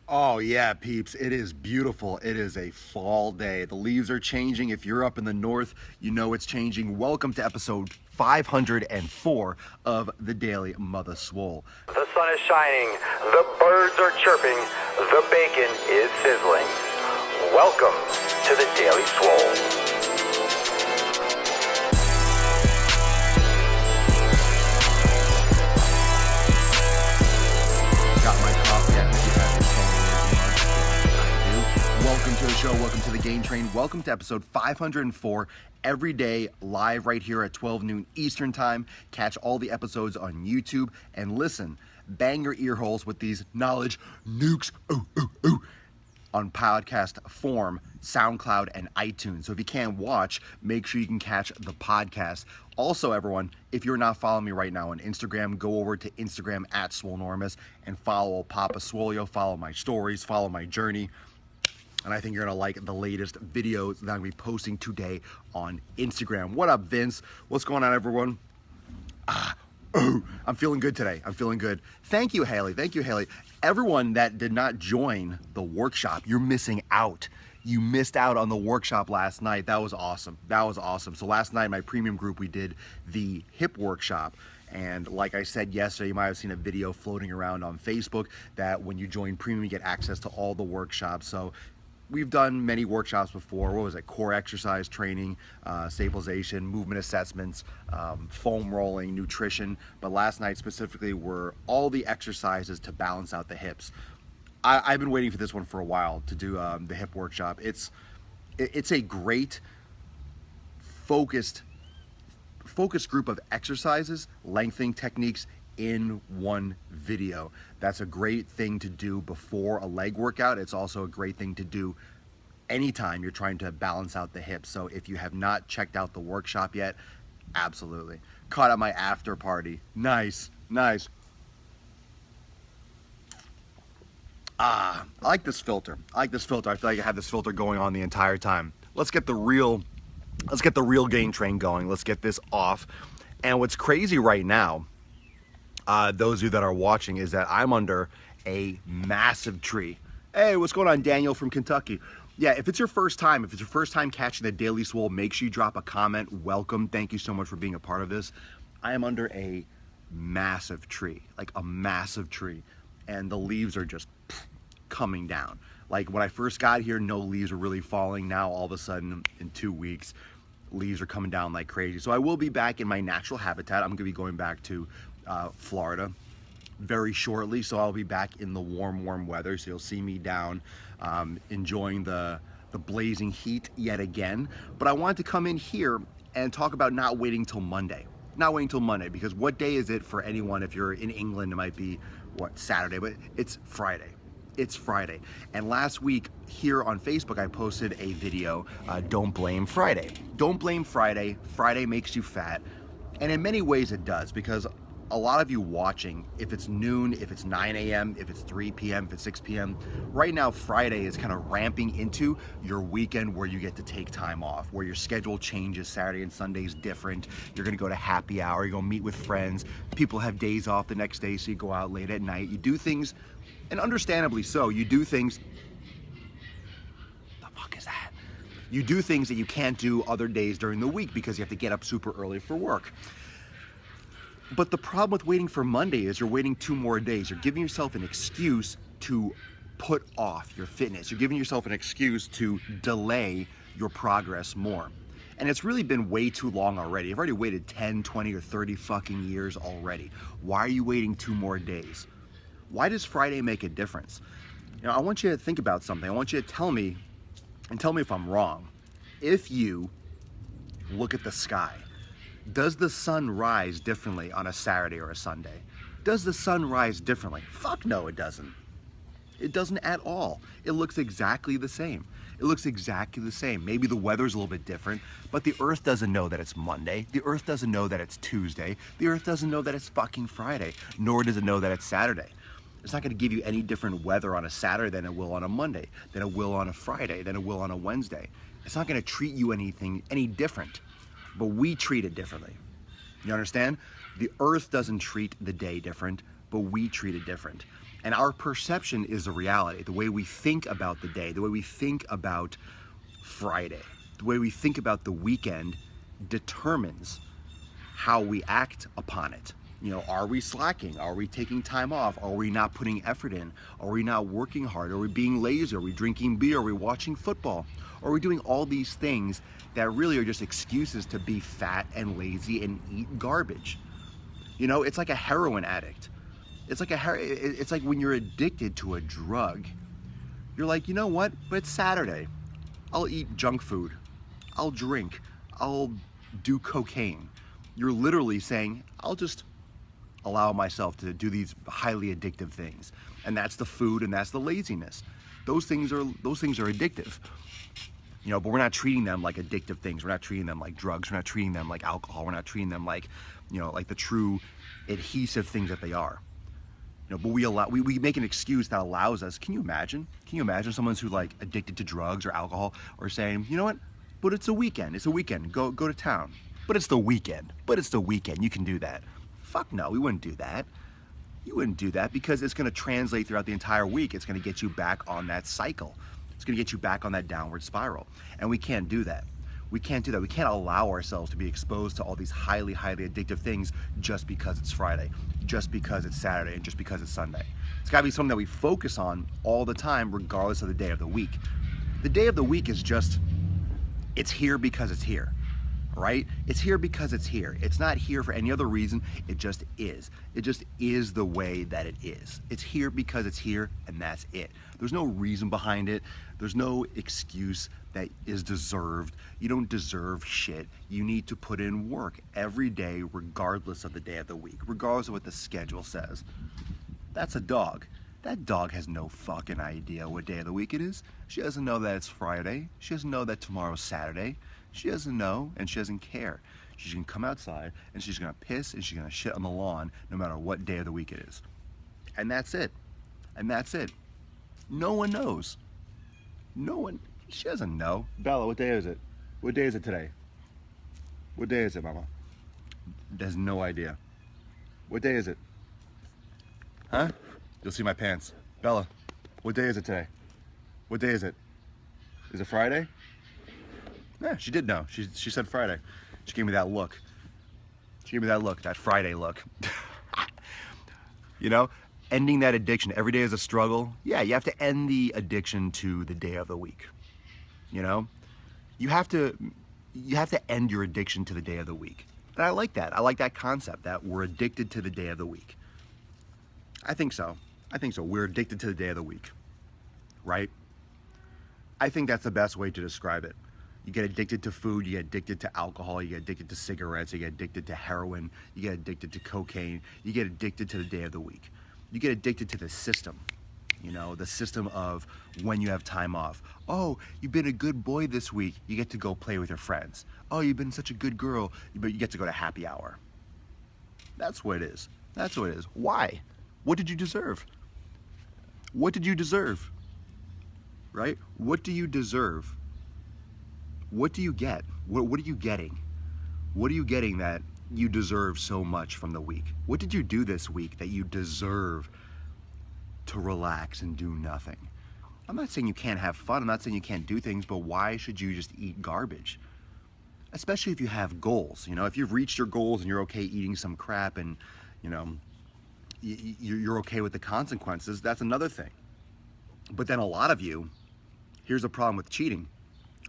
Oh yeah, peeps, it is beautiful. It is a fall day. The leaves are changing. If you're up in the north, you know it's changing. Welcome to episode 504 of the Daily Mother Swole. The sun is shining, the birds are chirping, the bacon is sizzling. Welcome to the Daily Swole. Got my coffee. I hope you had your phone I do. Welcome to the show. Welcome to the Game Train. Welcome to episode 504. Every day live right here at 12 noon Eastern time. Catch all the episodes on YouTube and listen. Bang your ear holes with these knowledge nukes. Ooh, ooh, ooh. On podcast form, SoundCloud, and iTunes. So if you can't watch, make sure you can catch the podcast. Also, everyone, if you're not following me right now on Instagram, go over to Instagram at Swolenormous and follow Papa Swolio, follow my stories, follow my journey. And I think you're gonna like the latest videos that I'm gonna be posting today on Instagram. What up, Vince? What's going on, everyone? I'm feeling good today. I'm feeling good. Thank you, Haley. Thank you, Haley. Everyone that did not join the workshop, you're missing out. You missed out on the workshop last night. That was awesome. That was awesome. So last night, my premium group, we did the hip workshop. And like I said yesterday, you might have seen a video floating around on Facebook that when you join premium, you get access to all the workshops. So we've done many workshops before. What was it? Core exercise training, stabilization, movement assessments, foam rolling, nutrition. But last night specifically were all the exercises to balance out the hips. I've been waiting for this one for a while to do the hip workshop. It's a great focused group of exercises, lengthening techniques in one video. That's a great thing to do before a leg workout. It's also a great thing to do anytime you're trying to balance out the hips. So if you have not checked out the workshop yet, absolutely. Caught at my after party. Nice, nice. I like this filter. I feel like I have this filter going on the entire time. Let's get the real game train going. Let's get this off. And what's crazy right now, those of you that are watching, is that I'm under a massive tree. Hey, what's going on, Daniel from Kentucky? Yeah, if it's your first time catching the Daily Swole, make sure you drop a comment. Welcome. Thank you so much for being a part of this. I am under a massive tree, like a massive tree, and the leaves are just coming down. Like when I first got here, no leaves were really falling. Now all of a sudden in 2 weeks, leaves are coming down like crazy. So I will be back in my natural habitat. I'm gonna be going back to Florida very shortly. So I'll be back in the warm weather. So you'll see me down enjoying the blazing heat yet again. But I wanted to come in here and talk about not waiting till Monday. Not waiting till Monday, because what day is it for anyone? If you're in England, it might be, what, Saturday, but it's Friday. It's Friday. And last week here on Facebook, I posted a video, Don't Blame Friday. Don't blame Friday. Friday makes you fat. And in many ways it does, because a lot of you watching, if it's noon, if it's 9 a.m., if it's 3 p.m., if it's 6 p.m., right now Friday is kind of ramping into your weekend where you get to take time off, where your schedule changes. Saturday and Sunday is different. You're gonna go to happy hour, you're gonna meet with friends. People have days off the next day, so you go out late at night. You do things, and understandably so, you do things, the fuck is that? You do things that you can't do other days during the week because you have to get up super early for work. But the problem with waiting for Monday is you're waiting 2 more days. You're giving yourself an excuse to put off your fitness. You're giving yourself an excuse to delay your progress more. And it's really been way too long already. You've already waited 10, 20, or 30 fucking years already. Why are you waiting 2 more days? Why does Friday make a difference? You know, I want you to think about something. I want you to tell me, and tell me if I'm wrong. If you look at the sky, does the sun rise differently on a Saturday or a Sunday? Does the sun rise differently? Fuck no, it doesn't. It doesn't at all. It looks exactly the same. It looks exactly the same. Maybe the weather's a little bit different, but the earth doesn't know that it's Monday. The earth doesn't know that it's Tuesday. The earth doesn't know that it's fucking Friday, nor does it know that it's Saturday. It's not gonna give you any different weather on a Saturday than it will on a Monday, than it will on a Friday, than it will on a Wednesday. It's not gonna treat you any different. But we treat it differently. You understand? The earth doesn't treat the day different, but we treat it different. And our perception is the reality. The way we think about the day, the way we think about Friday, the way we think about the weekend determines how we act upon it. You know, are we slacking? Are we taking time off? Are we not putting effort in? Are we not working hard? Are we being lazy? Are we drinking beer? Are we watching football? Are we doing all these things that really are just excuses to be fat and lazy and eat garbage? You know, it's like a heroin addict. It's like when you're addicted to a drug. You're like, you know what? But it's Saturday. I'll eat junk food. I'll drink. I'll do cocaine. You're literally saying, I'll just allow myself to do these highly addictive things. And that's the food and that's the laziness. Those things are addictive. You know, but we're not treating them like addictive things. We're not treating them like drugs. We're not treating them like alcohol. We're not treating them like, you know, like the true adhesive things that they are. You know, but we make an excuse that allows us. Can you imagine? Can you imagine someone who's like addicted to drugs or alcohol, or saying, you know what? But it's a weekend. It's a weekend. Go to town. But it's the weekend. But it's the weekend. You can do that. Fuck no, we wouldn't do that. You wouldn't do that, because it's going to translate throughout the entire week. It's going to get you back on that cycle. It's going to get you back on that downward spiral. And we can't do that. We can't do that. We can't allow ourselves to be exposed to all these highly, highly addictive things just because it's Friday, just because it's Saturday, and just because it's Sunday. It's got to be something that we focus on all the time, regardless of the day of the week. The day of the week is just, it's here because it's here. Right? It's here because it's here. It's not here for any other reason. It just is. It just is the way that it is. It's here because it's here, and that's it. There's no reason behind it. There's no excuse that is deserved. You don't deserve shit. You need to put in work every day, regardless of the day of the week, regardless of what the schedule says. That's a dog. That dog has no fucking idea what day of the week it is. She doesn't know that it's Friday. She doesn't know that tomorrow's Saturday. She doesn't know, and she doesn't care. She's gonna come outside, and she's gonna piss, and she's gonna shit on the lawn, no matter what day of the week it is. And that's it. And that's it. No one knows. No one, she doesn't know. Bella, what day is it? What day is it today? What day is it, Mama? Has no idea. What day is it? Huh? You'll see my pants. Bella, what day is it today? What day is it? Is it Friday? Yeah, she did know. She said Friday. She gave me that look. She gave me that look, that Friday look. You know, ending that addiction. Every day is a struggle. Yeah, you have to end the addiction to the day of the week. You know, you have to end your addiction to the day of the week. And I like that. I like that concept, that we're addicted to the day of the week. I think so. I think so. We're addicted to the day of the week, right? I think that's the best way to describe it. You get addicted to food, you get addicted to alcohol, you get addicted to cigarettes, you get addicted to heroin, you get addicted to cocaine, you get addicted to the day of the week. You get addicted to the system, you know, the system of when you have time off. Oh, you've been a good boy this week, you get to go play with your friends. Oh, you've been such a good girl, but you get to go to happy hour. That's what it is. That's what it is. Why? What did you deserve? What did you deserve? Right? What do you deserve? What do you get? What are you getting? What are you getting that you deserve so much from the week? What did you do this week that you deserve to relax and do nothing? I'm not saying you can't have fun. I'm not saying you can't do things, but why should you just eat garbage? Especially if you have goals. You know, if you've reached your goals and you're okay eating some crap and, you know, you're okay with the consequences, that's another thing. But then a lot of you, here's the problem with cheating.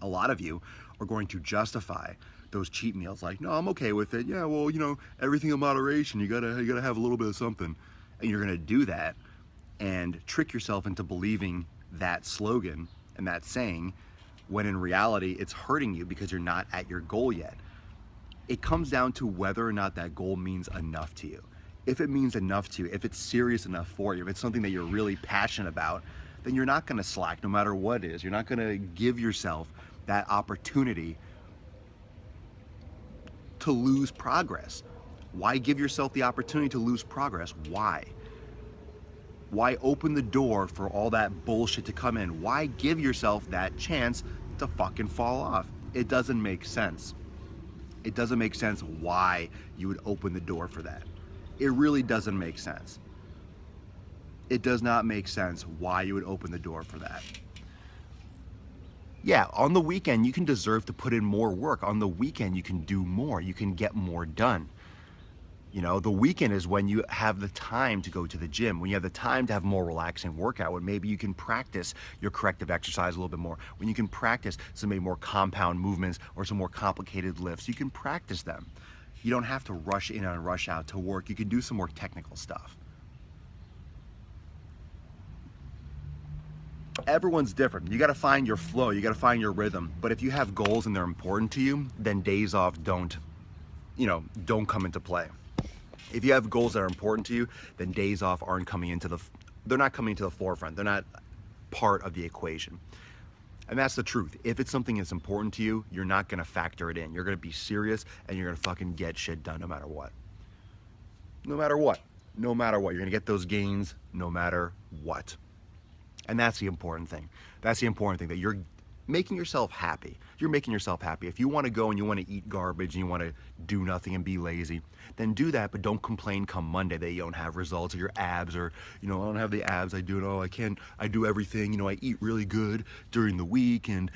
A lot of you are going to justify those cheat meals like, no, I'm okay with it. Yeah, well, you know, everything in moderation. You gotta have a little bit of something. And you're gonna do that and trick yourself into believing that slogan and that saying, when in reality it's hurting you because you're not at your goal yet. It comes down to whether or not that goal means enough to you. If it means enough to you, if it's serious enough for you, if it's something that you're really passionate about, then you're not gonna slack no matter what it is. You're not gonna give yourself that opportunity to lose progress. Why give yourself the opportunity to lose progress? Why? Why open the door for all that bullshit to come in? Why give yourself that chance to fucking fall off? It doesn't make sense. It doesn't make sense why you would open the door for that. It really doesn't make sense. It does not make sense why you would open the door for that. Yeah, on the weekend, you can deserve to put in more work. On the weekend, you can do more. You can get more done. You know, the weekend is when you have the time to go to the gym, when you have the time to have a more relaxing workout, when maybe you can practice your corrective exercise a little bit more, when you can practice some maybe more compound movements or some more complicated lifts. You can practice them. You don't have to rush in and rush out to work. You can do some more technical stuff. Everyone's different. You got to find your flow. You got to find your rhythm. But if you have goals and they're important to you, then days off don't come into play. If you have goals that are important to you, then days off aren't coming into they're not coming to the forefront. They're not part of the equation. And that's the truth. If it's something that's important to you, you're not going to factor it in. You're going to be serious and you're going to fucking get shit done no matter what. No matter what. No matter what. You're going to get those gains no matter what. And that's the important thing. That's the important thing, that you're making yourself happy. You're making yourself happy. If you want to go and you want to eat garbage and you want to do nothing and be lazy, then do that, but don't complain come Monday that you don't have results, or your abs, or, I don't have the abs I do, I do everything, I eat really good during the week, and,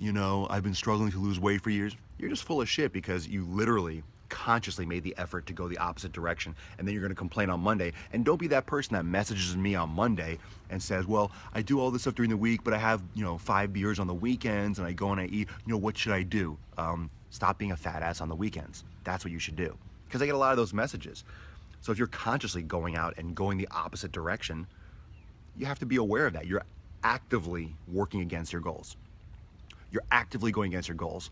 I've been struggling to lose weight for years. You're just full of shit because you literally consciously made the effort to go the opposite direction, and then you're going to complain on Monday. And don't be that person that messages me on Monday and says, well, I do all this stuff during the week, but I have 5 beers on the weekends and I go and I eat. What should I do? Stop being a fat ass on the weekends. That's what you should do, because I get a lot of those messages. So if you're consciously going out and going the opposite direction, you have to be aware of that. You're actively working against your goals. You're actively going against your goals.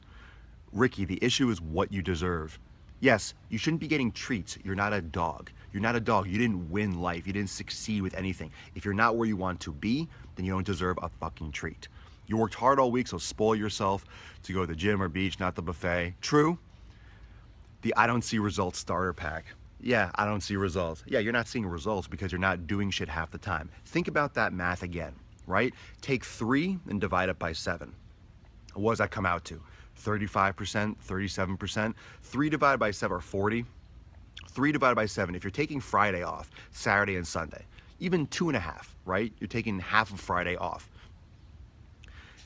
Ricky, the issue is what you deserve. Yes, you shouldn't be getting treats. You're not a dog. You're not a dog. You didn't win life. You didn't succeed with anything. If you're not where you want to be, then you don't deserve a fucking treat. You worked hard all week, so spoil yourself to go to the gym or beach, not the buffet. True. The I don't see results starter pack. Yeah, I don't see results. Yeah, you're not seeing results because you're not doing shit half the time. Think about that math again, right? Take 3 and divide it by 7. What does that come out to? 35%, 37%, 3 divided by 7 or 40. 3 divided by 7, if you're taking Friday off, Saturday and Sunday, even 2.5, right? You're taking half of Friday off.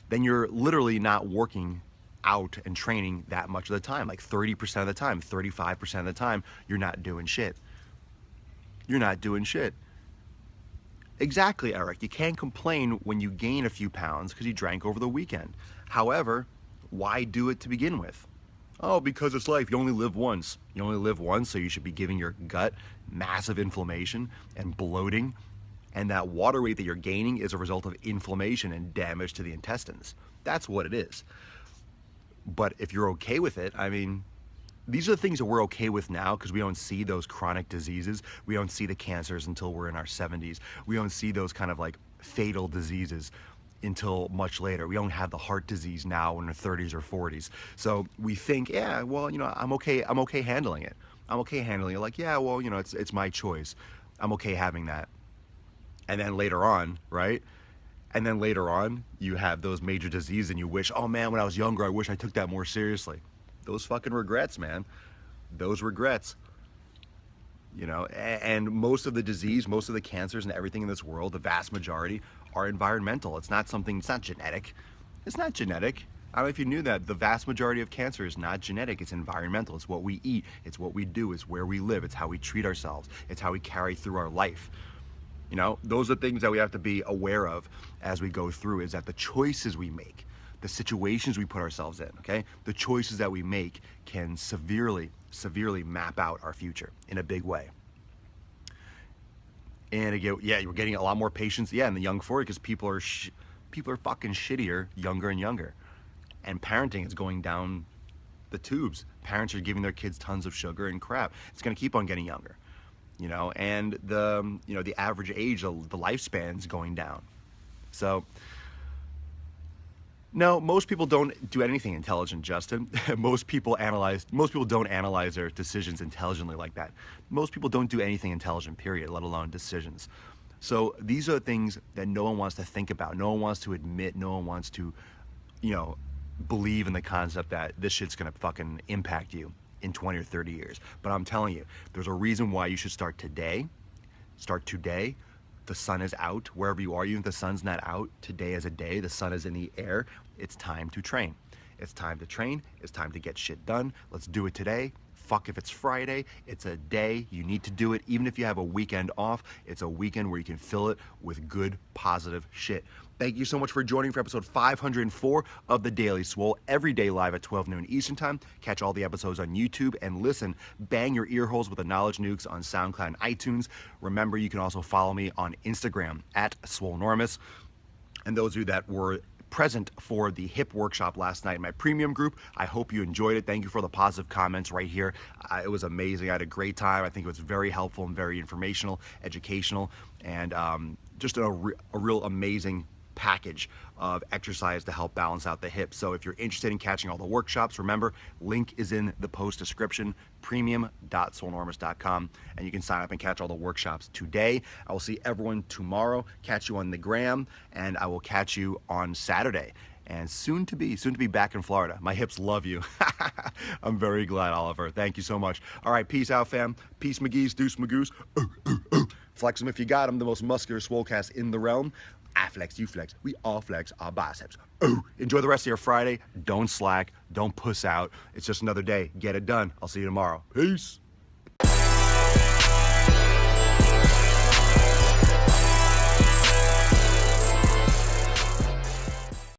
Then you're literally not working out and training that much of the time, like 30% of the time, 35% of the time, you're not doing shit. You're not doing shit. Exactly, Eric. You can't complain when you gain a few pounds because you drank over the weekend. However, why do it to begin with? Oh, because it's life. You only live once. You only live once, so you should be giving your gut massive inflammation and bloating. And that water weight that you're gaining is a result of inflammation and damage to the intestines. That's what it is. But if you're okay with it, these are the things that we're okay with now because we don't see those chronic diseases. We don't see the cancers until we're in our 70s. We don't see those kind of like fatal diseases until much later. We don't have the heart disease now in our 30s or 40s. So we think, yeah, well, I'm okay handling it. I'm okay handling it. Like, yeah, well, it's my choice. I'm okay having that. And then later on, right? And then later on, you have those major diseases and you wish, oh man, when I was younger, I wish I took that more seriously. Those fucking regrets, man. Those regrets. And most of the disease, most of the cancers and everything in this world, the vast majority are environmental. It's not genetic. It's not genetic. I don't know if you knew that. The vast majority of cancer is not genetic. It's environmental. It's what we eat. It's what we do. It's where we live. It's how we treat ourselves. It's how we carry through our life. Those are things that we have to be aware of as we go through, is that the choices we make, the situations we put ourselves in, okay? The choices that we make can severely map out our future in a big way. And again, yeah, you're getting a lot more patients, in the young 40s, because people are fucking shittier younger and younger. And parenting is going down the tubes. Parents are giving their kids tons of sugar and crap. It's going to keep on getting younger. And the average age, the lifespan's going down. So, no, most people don't do anything intelligent, Justin. Most people don't analyze their decisions intelligently like that. Most people don't do anything intelligent, period, let alone decisions. So these are things that no one wants to think about. No one wants to admit. No one wants to, believe in the concept that this shit's gonna fucking impact you in 20 or 30 years. But I'm telling you, there's a reason why you should start today. Start today. the sun is out, wherever you are, even if the sun's not out, today is a day, the sun is in the air, it's time to train. It's time to train, it's time to get shit done. Let's do it today. Fuck if it's Friday, it's a day, you need to do it. Even if you have a weekend off, it's a weekend where you can fill it with good, positive shit. Thank you so much for joining for episode 504 of The Daily Swole, every day live at 12 noon Eastern Time. Catch all the episodes on YouTube and listen, bang your ear holes with the knowledge nukes on SoundCloud and iTunes. Remember, you can also follow me on Instagram at Swolenormous. And those of you that were present for the hip workshop last night in my premium group, I hope you enjoyed it. Thank you for the positive comments right here. It was amazing. I had a great time. I think it was very helpful and very informational, educational, and just a real amazing package of exercise to help balance out the hips. So if you're interested in catching all the workshops, remember, link is in the post description, premium.swolenormous.com, and you can sign up and catch all the workshops today. I will see everyone tomorrow, catch you on the gram, and I will catch you on Saturday. And soon to be back in Florida. My hips love you. I'm very glad, Oliver. Thank you so much. All right, peace out, fam. Peace, McGee's, deuce, Magoos. Flex them if you got them. The most muscular swolecast in the realm. I flex, you flex, we all flex our biceps. Enjoy the rest of your Friday. Don't slack, don't puss out. It's just another day. Get it done. I'll see you tomorrow. Peace.